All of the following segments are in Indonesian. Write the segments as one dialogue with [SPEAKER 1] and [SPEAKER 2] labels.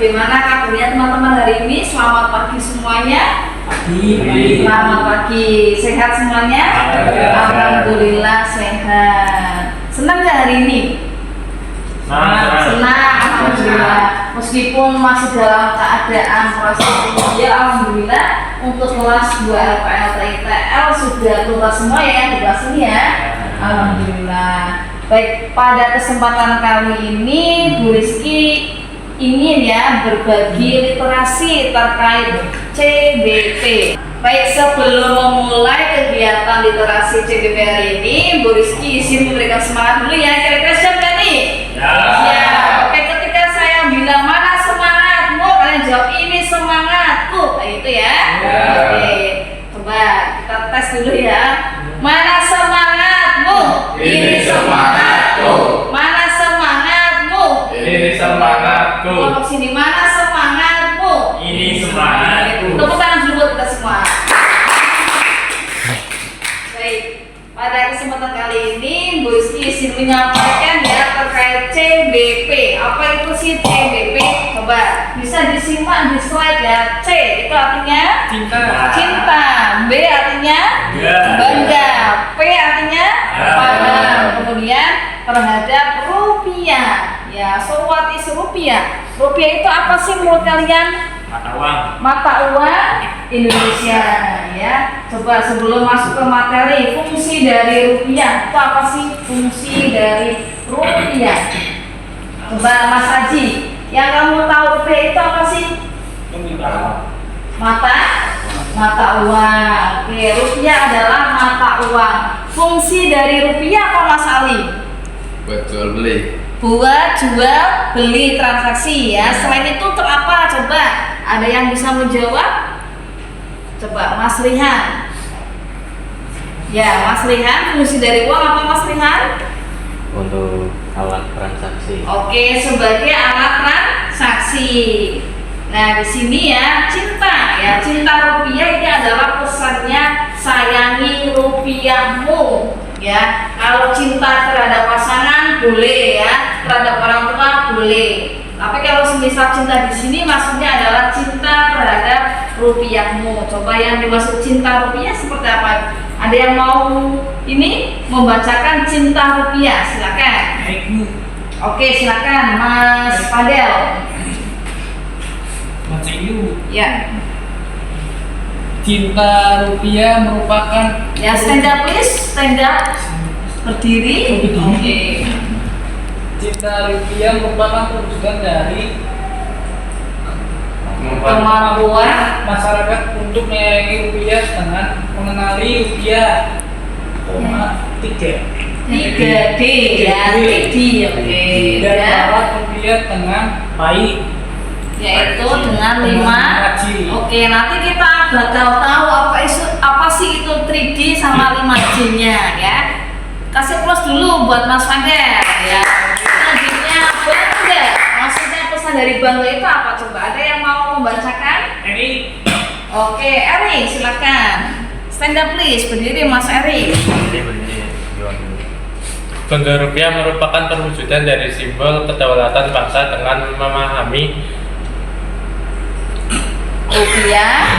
[SPEAKER 1] bagaimana kabarnya teman-teman hari ini? Selamat pagi semuanya. Selamat pagi. Sehat semuanya? Alhamdulillah sehat. Senang nggak hari ini? Senang, alhamdulillah. Meskipun masih dalam keadaan proses ujian, alhamdulillah untuk kelas 2 LPL TITL sudah tuntas semua ya di kelas ini ya. Alhamdulillah. Baik, pada kesempatan kali ini Bu Rizky ingin ya berbagi literasi terkait CBP. Baik, sebelum memulai kegiatan literasi CBP hari ini, Bu Rizky izin memberikan semangat dulu ya. Kira-kira siap gak nih? Ya. Oke, ketika saya bilang mana semangatmu, kalian jawab ini semangatku, kayak gitu ya. Oke, coba kita tes dulu ya. Mana semangatmu? Ini semangatku. Mana semangatmu?
[SPEAKER 2] Ini semangatku.
[SPEAKER 1] Kelompok sini, mana semangatmu?
[SPEAKER 2] Ini semangatku.
[SPEAKER 1] Tepuk tangan dulu buat kita semua. Baik, pada kesempatan kali ini Bu Rizky izin menyampaikan ya terkait CBP. Apa itu sih CBP? Coba bisa disimak di slide ya. C itu artinya
[SPEAKER 2] Cinta.
[SPEAKER 1] cinta. B artinya
[SPEAKER 2] Bangga.
[SPEAKER 1] bangga. P artinya paham. Kemudian terhadap rupiah. Ya, so what is rupiah? Rupiah itu apa sih menurut kalian?
[SPEAKER 2] Mata uang.
[SPEAKER 1] Mata uang Indonesia ya. Coba sebelum masuk ke materi, fungsi dari rupiah itu apa sih? Fungsi dari rupiah. Coba Mas Haji, yang kamu tahu rupiah itu apa sih? Mata uang. Oke, rupiah adalah mata uang. Fungsi dari rupiah apa Mas Ali?
[SPEAKER 3] Buat jual beli.
[SPEAKER 1] Buat jual beli transaksi ya. Selain itu untuk apa? Coba ada yang bisa menjawab? Coba Mas Rihan. Ya, Mas Rihan, fungsi dari uang apa Mas Rihan?
[SPEAKER 4] Untuk alat transaksi.
[SPEAKER 1] Oke, sebagai alat transaksi. Nah, di sini ya cinta ya. Cinta rupiah ini adalah pesannya sayangi rupiahmu. Ya, kalau cinta terhadap pasangan boleh ya, terhadap orang tua boleh. Tapi kalau semisal cinta di sini maksudnya adalah cinta terhadap rupiahmu. Coba yang dimaksud cinta rupiah seperti apa? Ada yang mau ini membacakan cinta rupiah? Silakan. Oke, silakan Mas Fadel.
[SPEAKER 2] Mas Ayu.
[SPEAKER 1] Ya.
[SPEAKER 2] Cinta rupiah merupakan
[SPEAKER 1] Ya, stand up please, stand up. Berdiri. Oke.
[SPEAKER 2] Cinta rupiah merupakan perwujudan dari
[SPEAKER 1] Kemampuan
[SPEAKER 2] masyarakat untuk menyayangi rupiah dengan mengenali rupiah.
[SPEAKER 1] 3D ya, 3D. Oke.
[SPEAKER 2] Dan
[SPEAKER 1] Ya.
[SPEAKER 2] merawat rupiah dengan baik.
[SPEAKER 1] Yaitu dengan 5. Oke, nanti kita bakal tahu apa sih itu 3D sama 5D-nya ya. Kasih plus dulu buat Mas Fadel ya. Selanjutnya bangga. Maksudnya pesan dari bangga itu apa? Coba ada yang mau membacakan?
[SPEAKER 2] Ini
[SPEAKER 1] Oke, Eri silakan. Stand up please, berdiri Mas Eri.
[SPEAKER 5] Bangga rupiah merupakan perwujudan dari simbol kedaulatan bangsa dengan memahami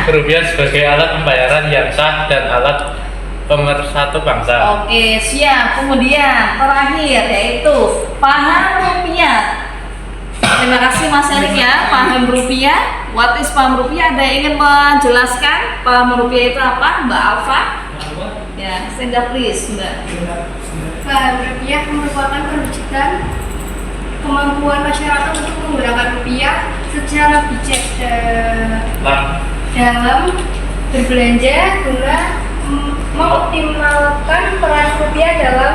[SPEAKER 5] rupiah sebagai alat pembayaran yang sah dan alat pemersatu bangsa.
[SPEAKER 1] Oke, siap. Kemudian terakhir yaitu paham rupiah. Terima kasih Mas Erik ya. Paham rupiah. What is paham rupiah? Ada yang ingin menjelaskan paham rupiah itu apa? Mbak Alfa? Ya, stand up please, Mbak.
[SPEAKER 6] Paham rupiah merupakan perwujudan kemampuan masyarakat untuk menggunakan rupiah secara bijak dalam berbelanja guna mengoptimalkan peran rupiah dalam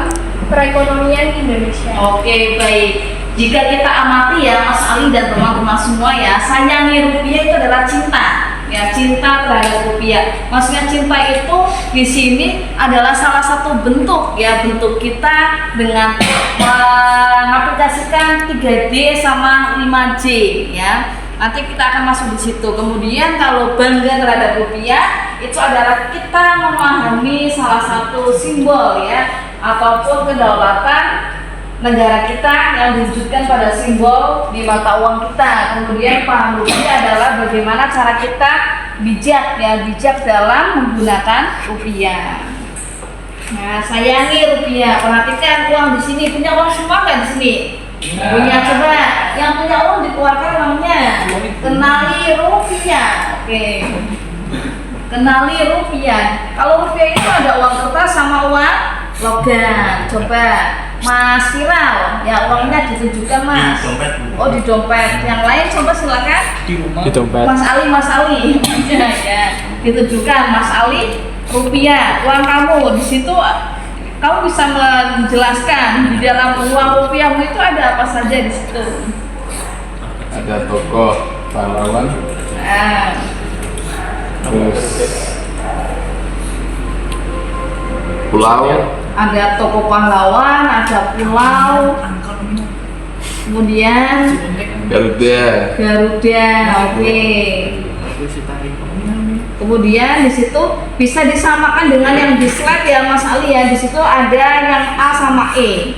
[SPEAKER 6] perekonomian Indonesia.
[SPEAKER 1] Oke, baik. Jika kita amati ya Mas Ali dan teman-teman semua ya, sayangi rupiah itu adalah cinta. Ya, cinta terhadap rupiah. Maksudnya cinta itu di sini adalah salah satu bentuk ya, bentuk kita dengan mengaplikasikan 3D sama 5J ya. Nanti kita akan masuk di situ. Kemudian kalau bangga terhadap rupiah itu adalah kita memahami salah satu simbol ya ataupun kedaulatan negara kita yang diwujudkan pada simbol di mata uang kita. Kemudian paham rupiah adalah bagaimana cara kita bijak dalam menggunakan rupiah. Nah, sayangi rupiah. Perhatikan uang di sini, punya uang semua nggak di sini? Punya, coba yang punya uang dikeluarkan uangnya. Kenali rupiah. Oke. Kenali rupiah. Kalau rupiah itu ada uang kertas sama uang logam. Coba Mas Viral, ya uangnya ditunjukkan Mas. Oh di dompet. Yang lain coba silakan.
[SPEAKER 2] Di rumah.
[SPEAKER 4] Di dompet.
[SPEAKER 1] Mas Ali. Ya, ditunjukkan Mas Ali rupiah. Uang kamu di situ. Kamu bisa menjelaskan di dalam uang rupiahmu itu ada apa saja di situ?
[SPEAKER 3] Ada tokoh pahlawan,
[SPEAKER 1] Nah,
[SPEAKER 3] terus pulau,
[SPEAKER 1] ada toko pahlawan, ada pulau, kemudian
[SPEAKER 3] Garuda,
[SPEAKER 1] Oke. Kemudian di situ bisa disamakan dengan yang di slide ya Mas Ali ya. Di situ ada yang A sama E.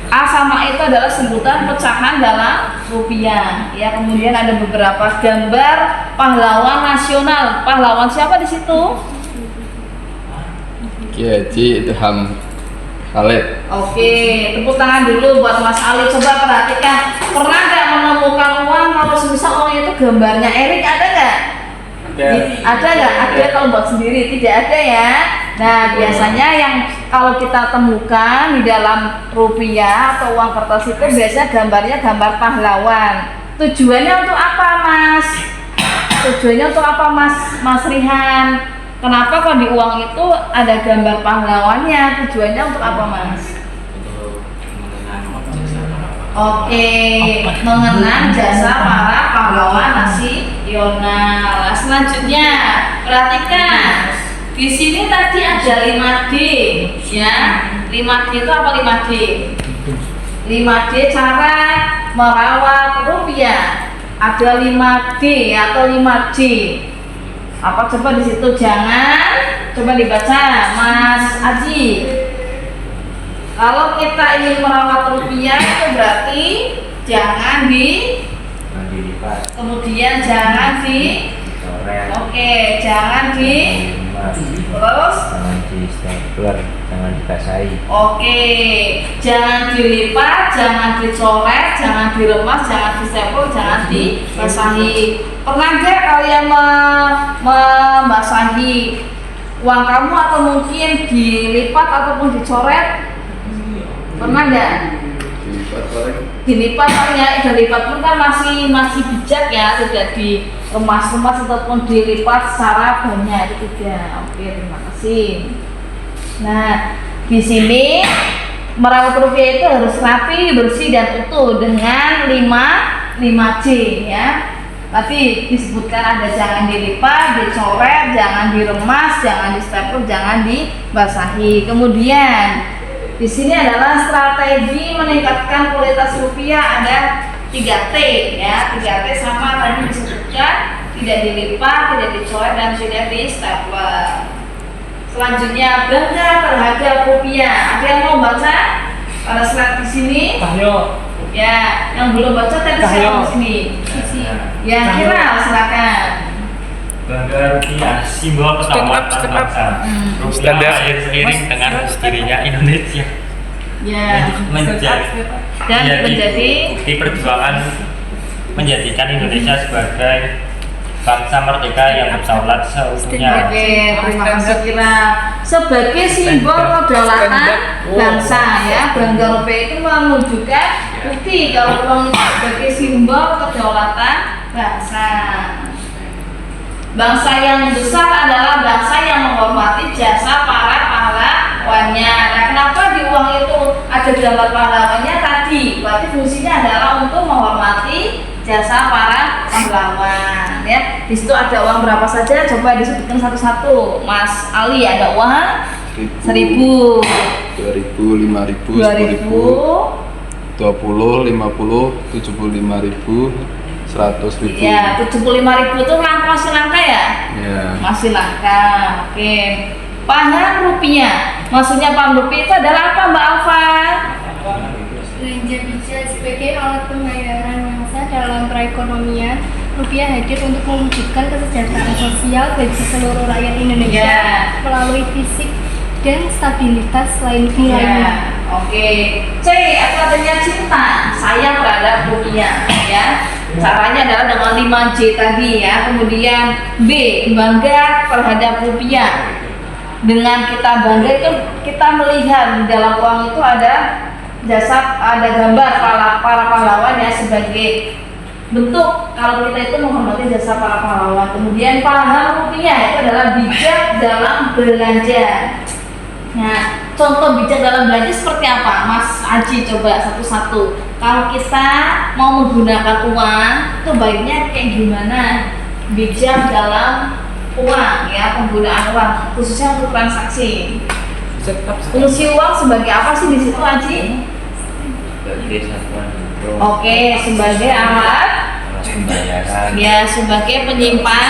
[SPEAKER 1] A sama E itu adalah sebutan pecahan dalam rupiah. Ya, kemudian ada beberapa gambar pahlawan nasional. Pahlawan siapa di situ?
[SPEAKER 3] Kiai Haji Idham Khalid.
[SPEAKER 1] Oke, tepuk tangan dulu buat Mas Ali. Coba perhatikan, pernah nggak menemukan uang kalau semisal uang itu gambarnya Erik, ada nggak? Ada nggak? Ada kalau buat sendiri, tidak ada ya. Nah, biasanya yang kalau kita temukan di dalam rupiah atau uang kertas itu biasanya gambarnya gambar pahlawan. Tujuannya untuk apa, Mas? Tujuannya untuk apa, Mas Rihan? Kenapa kok di uang itu ada gambar pahlawannya? Tujuannya untuk apa, Mas? Oke, mengenang jasa para pahlawan nasional. Selanjutnya, perhatikan. Di sini tadi ada 5D, ya. 5D itu apa 5D? 5D cara merawat rupiah. Ada 5D atau 5D. Apa coba di situ? Jangan. Coba dibaca, Mas Aji. Kalau kita ingin merawat rupiah itu berarti jangan
[SPEAKER 4] dilipat.
[SPEAKER 1] kemudian jangan oke, jangan terus
[SPEAKER 4] Jangan di stapler, jangan dibasahi.
[SPEAKER 1] oke, jangan dilipat, jangan dicoret, jangan diremas, jangan distempel, jangan dibasahi. Pernah nggak kalian membasahi uang kamu atau mungkin dilipat ataupun dicoret? Pernah nggak? Dilipat ya, dilipat pun kan masih bijak ya, tidak diremas-remas ataupun dilipat secara banyak, itu tidak. Oke, terima kasih. Nah, di sini merawat rupiah itu harus rapi, bersih dan utuh dengan 5C ya. Tadi disebutkan ada jangan dilipat, dicoret, jangan diremas, jangan distempel, jangan dibasahi. Kemudian di sini adalah strategi meningkatkan kualitas rupiah, ada 3T ya. 3T sama tadi disebutkan, tidak dilipat, tidak dicoret dan tidak di-stapler. Selanjutnya bangga terhadap rupiah. Ada yang mau baca pada slide di sini?
[SPEAKER 2] Tahyo.
[SPEAKER 1] Ya, yang belum baca tadi siapa di sini? Ya, Kira silakan.
[SPEAKER 7] Bangga rupiah, simbol kedaulatan bangsa. Rupiah lahir seiring dengan dirinya Indonesia.
[SPEAKER 1] Ya, menjadi
[SPEAKER 7] bukti perjuangan menjadikan Indonesia sebagai bangsa merdeka yang berdaulat seutuhnya.
[SPEAKER 1] Oke, terima kasih Kira. Sebagai simbol kedaulatan bangsa ya, bangga rupiah itu menunjukkan bukti kalau uang itu sebagai simbol kedaulatan bangsa. Bangsa yang besar adalah bangsa yang menghormati jasa para pahlawannya. Nah, kenapa di uang itu ada gambar pahlawannya tadi? Berarti fungsinya adalah untuk menghormati jasa para pahlawan. Ya, di situ ada uang berapa saja? Coba disebutkan satu-satu. Mas Ali, ada uang 1.000,
[SPEAKER 3] 2.000, 5.000,
[SPEAKER 1] 2.000,
[SPEAKER 3] 20, 50, 75.000, 100.000.
[SPEAKER 1] ya 75.000 itu masih langka ya?
[SPEAKER 3] Ya.
[SPEAKER 1] Masih langka. Oke. Paham rupiah. Maksudnya paham rupiah itu adalah apa, Mbak Alfa?
[SPEAKER 6] Bija-bija sebagai alat pembayaran yang sah dalam perekonomian, rupiah hadir untuk mewujudkan kesejahteraan sosial bagi seluruh rakyat Indonesia
[SPEAKER 1] Ya.
[SPEAKER 6] melalui fisik dan stabilitas nilainya.
[SPEAKER 1] Ya, oke. C. Adanya cinta, sayang terhadap rupiah, ya. Caranya adalah dengan 5J tadi ya. Kemudian B. Bangga terhadap rupiah. Dengan kita bangga itu kita melihat di dalam uang itu ada jasad, ada gambar para pahlawan ya sebagai bentuk kalau kita itu menghormati jasa para pahlawan. Kemudian paham rupiah itu adalah bijak dalam belanja. Nah, contoh bijak dalam belanja seperti apa? Mas Aji coba satu-satu. Kalau kita mau menggunakan uang, itu baiknya kayak gimana? Bijak dalam uang ya, penggunaan uang khususnya untuk transaksi. Fungsi uang sebagai apa sih di situ, Aji?
[SPEAKER 4] Sebagai satuan hidup.
[SPEAKER 1] Oke, sebagai alat
[SPEAKER 4] Pembayaran.
[SPEAKER 1] ya, sebagai penyimpan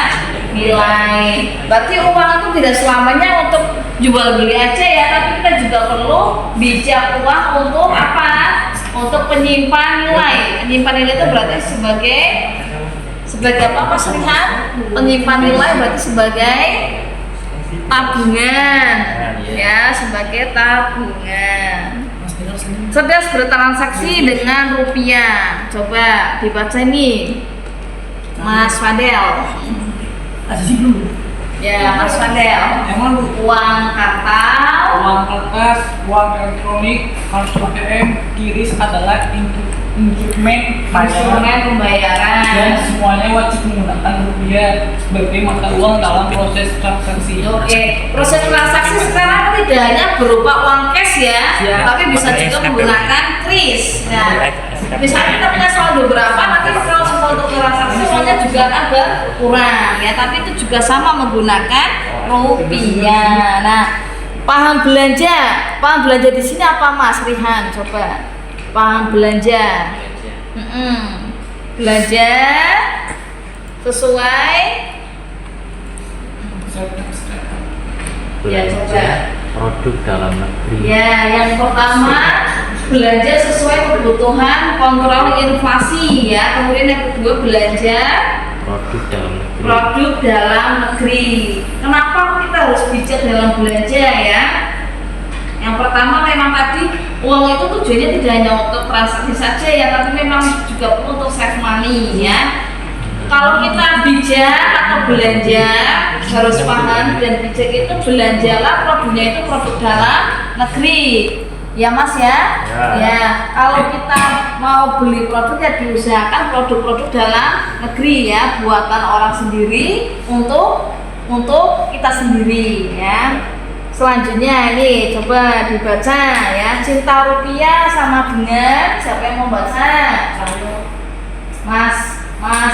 [SPEAKER 1] nilai. Berarti uang itu tidak selamanya untuk jual beli aja ya, tapi kita juga perlu bijak uang untuk apa? Untuk penyimpan nilai. Penyimpan nilai itu berarti sebagai apa Mas Rihan? Penyimpan nilai berarti sebagai tabungan ya, sebagai tabungan. Cerdas bertransaksi dengan rupiah. Coba dibaca ini, Mas Fadel. Ya, Mas Fadel.
[SPEAKER 2] Emang
[SPEAKER 1] Uang kartal,
[SPEAKER 2] uang kertas, uang elektronik, kartu ATM, kiris adalah instrumen
[SPEAKER 1] instrumen pembayaran.
[SPEAKER 2] dan semuanya wajib menggunakan rupiah sebagai mata uang dalam proses transaksi.
[SPEAKER 1] Oke, proses transaksi sekarang tidak hanya berupa uang cash ya,
[SPEAKER 2] Ya.
[SPEAKER 1] tapi bisa juga menggunakan kris. Nah, misalnya kita punya saldo berapa, nanti kalau semua untuk transaksi semuanya juga akan berkurang ya, tapi itu juga sama menggunakan rupiah. Nah, paham belanja di sini apa Mas Rihan? Coba paham belanja. Belanja sesuai ya, coba.
[SPEAKER 4] Produk dalam negeri.
[SPEAKER 1] Ya, yang pertama belanja sesuai kebutuhan, kontrol inflasi ya. Kemudian yang kedua belanja
[SPEAKER 4] Produk dalam negeri.
[SPEAKER 1] produk dalam negeri. Kenapa kita harus bijak dalam belanja ya? Yang pertama memang tadi uang itu tujuannya tidak hanya untuk transaksi saja ya, tapi memang juga perlu untuk save money ya. Kalau kita bijak atau belanja harus paham, dan bijak itu belanjalah produknya itu produk dalam negeri ya Mas ya. Ya, kalau kita mau beli produk ya diusahakan produk-produk dalam negeri ya, buatan orang sendiri untuk kita sendiri ya. Selanjutnya ini coba dibaca ya, cinta rupiah sama dengan siapa yang mau baca? Mas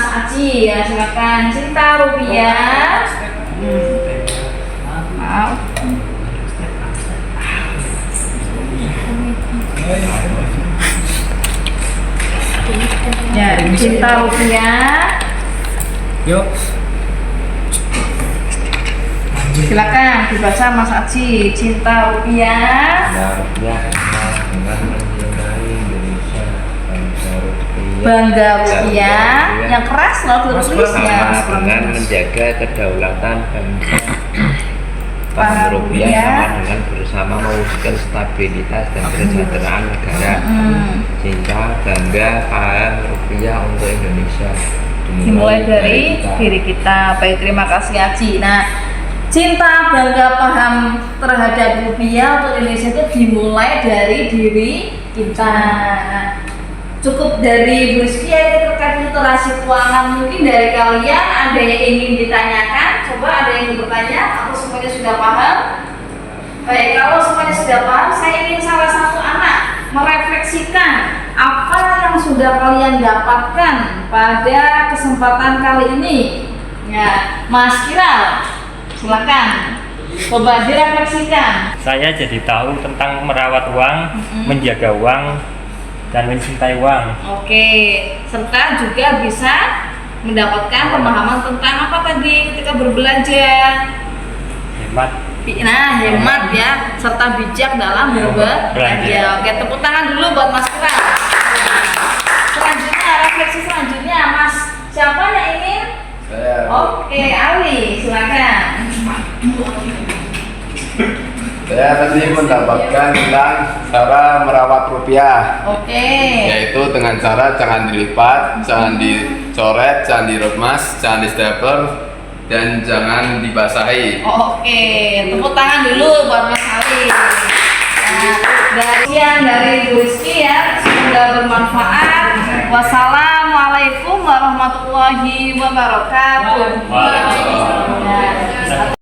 [SPEAKER 1] Aji ya, silakan. Cinta rupiah. Maaf. Ya, cinta rupiah.
[SPEAKER 2] Yuk.
[SPEAKER 1] Silakan dibaca Mas Aji. Cinta rupiah.
[SPEAKER 4] Rupiah dengan mencintai Indonesia.
[SPEAKER 1] Bangga rupiah. Yang keras loh tulisnya.
[SPEAKER 4] Dengan menjaga kedaulatan bangsa. Paham
[SPEAKER 1] Paham
[SPEAKER 4] rupiah
[SPEAKER 1] rupiah.
[SPEAKER 4] sama dengan bersama mewujudkan stabilitas dan kesejahteraan negara. Cinta, bangga, paham rupiah untuk Indonesia.
[SPEAKER 1] Dimulai dari diri kita. Baik, terima kasih Aji. Nah, cinta, bangga, paham terhadap rupiah untuk Indonesia itu dimulai dari diri kita. Nah, cukup dari Bu Rizky ya, itu terkait literasi keuangan. Mungkin dari kalian ada yang ingin ditanyakan? Coba ada yang ingin bertanya atau semuanya sudah paham? Baik, kalau semuanya sudah paham, saya ingin salah satu anak merefleksikan apa yang sudah kalian dapatkan pada kesempatan kali ini. Ya, Mas Kiral, silakan. Coba direfleksikan.
[SPEAKER 7] Saya jadi tahu tentang merawat uang, menjaga uang, dan mencintai uang.
[SPEAKER 1] Oke, serta juga bisa mendapatkan pemahaman tentang apa tadi ketika berbelanja.
[SPEAKER 7] Hemat.
[SPEAKER 1] Nah, hemat ya, serta bijak dalam berbelanja. Oke, tepuk tangan dulu buat Mas Kiral. sesi selanjutnya, Mas. Siapa yang ingin?
[SPEAKER 3] Saya.
[SPEAKER 1] Oke, Ali, silakan.
[SPEAKER 3] Saya tadi mendapatkan tentang cara merawat rupiah,
[SPEAKER 1] Oke.
[SPEAKER 3] yaitu dengan cara jangan dilipat, jangan dicoret, jangan diremas, jangan di stapler, dan jangan dibasahi.
[SPEAKER 1] Oke, tepuk tangan dulu buat Mas Ali. Nah, dari Bu Rizky ya, semoga bermanfaat. Wassalamualaikum warahmatullahi wabarakatuh.
[SPEAKER 7] Waalaikumsalam.
[SPEAKER 1] Ya.